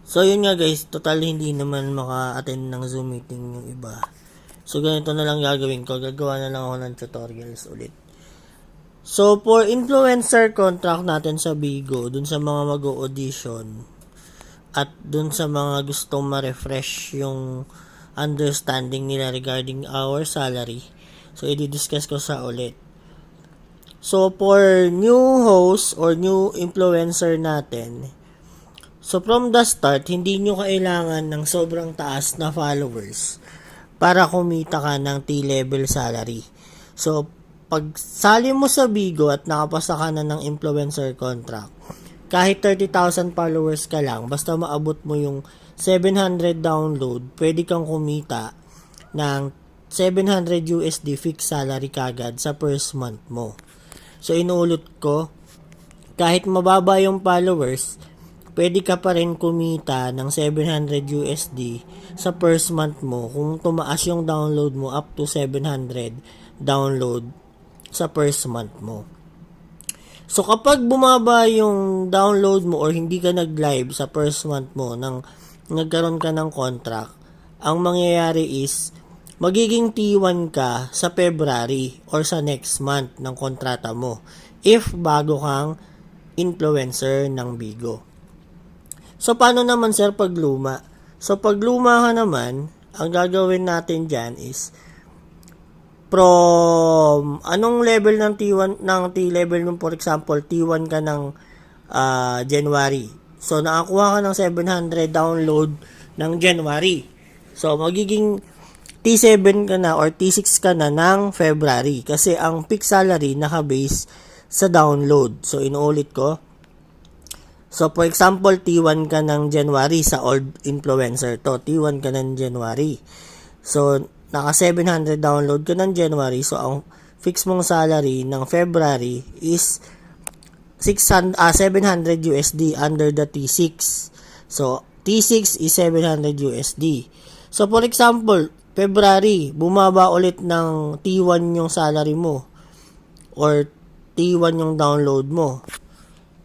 So, yun nga guys, total hindi naman maka-attend ng Zoom meeting yung iba. So, ganito na lang gagawin ko. Gagawa na lang ako ng tutorials ulit. So, for influencer contract natin sa Bigo, dun sa mga mag-audition, at dun sa mga gustong ma-refresh yung understanding nila regarding our salary. So, i-discuss ko sa ulit. So, for new host or new influencer natin, so from the start, hindi nyo kailangan ng sobrang taas na followers para kumita ka ng T-level salary. So, pag sali mo sa Bigo at nakapasa ka na ng influencer contract, kahit 30,000 followers ka lang, basta maabot mo yung 700 download, pwede kang kumita ng 700 USD fixed salary kagad sa first month mo. So, inuulit ko, kahit mababa yung followers, pwede ka pa rin kumita ng 700 USD sa first month mo kung tumaas yung download mo up to 700 download sa first month mo. So, kapag bumaba yung download mo or hindi ka nag-live sa first month mo nang nagkaroon ka ng contract, ang mangyayari is magiging T1 ka sa February or sa next month ng kontrata mo if bago kang influencer ng Bigo. So, paano naman sir pag luma? So, pag luma ka naman, ang gagawin natin dyan is from anong level ng T1 ng T-level mo, for example, T1 ka ng January. So, nakakuha ka ng 700 download ng January. So, magiging T7 ka na or T6 ka na ng February kasi ang fixed salary naka-base sa download. So, inuulit ko. So, for example, T1 ka ng January sa old influencer to. T1 ka ng January. So, naka 700 download ka ng January. So, ang fix mong salary ng February is 700 USD under the T6. So, T6 is 700 USD. So, for example, February, bumaba ulit ng T1 yung salary mo or T1 yung download mo.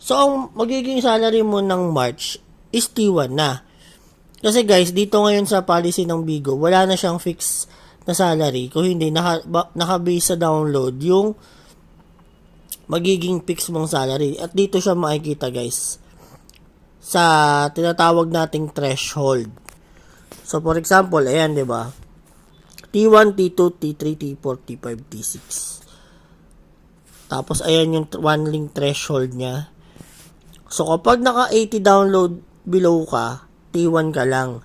So, ang magiging salary mo ng March is T1 na. Kasi guys, dito ngayon sa policy ng Bigo, wala na siyang fixed na salary. Kung hindi, naka-base sa download yung magiging fixed mong salary. At dito siya makikita guys sa tinatawag nating threshold. So, for example, ayan, di ba? T1, T2, T3, T4, T5, T6. Tapos, ayan yung one link threshold niya. So, kapag naka 80 download below ka, T1 ka lang.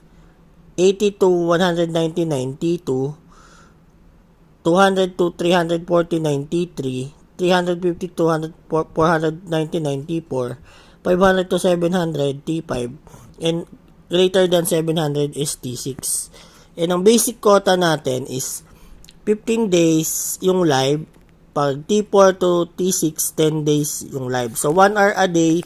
80 to 199, T2. 200 to 349, T3. 350 to 499, T4. 500 to 700, T5. And greater than 700 is T6. And ang basic quota natin is 15 days yung live. Pag T4 to T6, 10 days yung live. So, 1 hour a day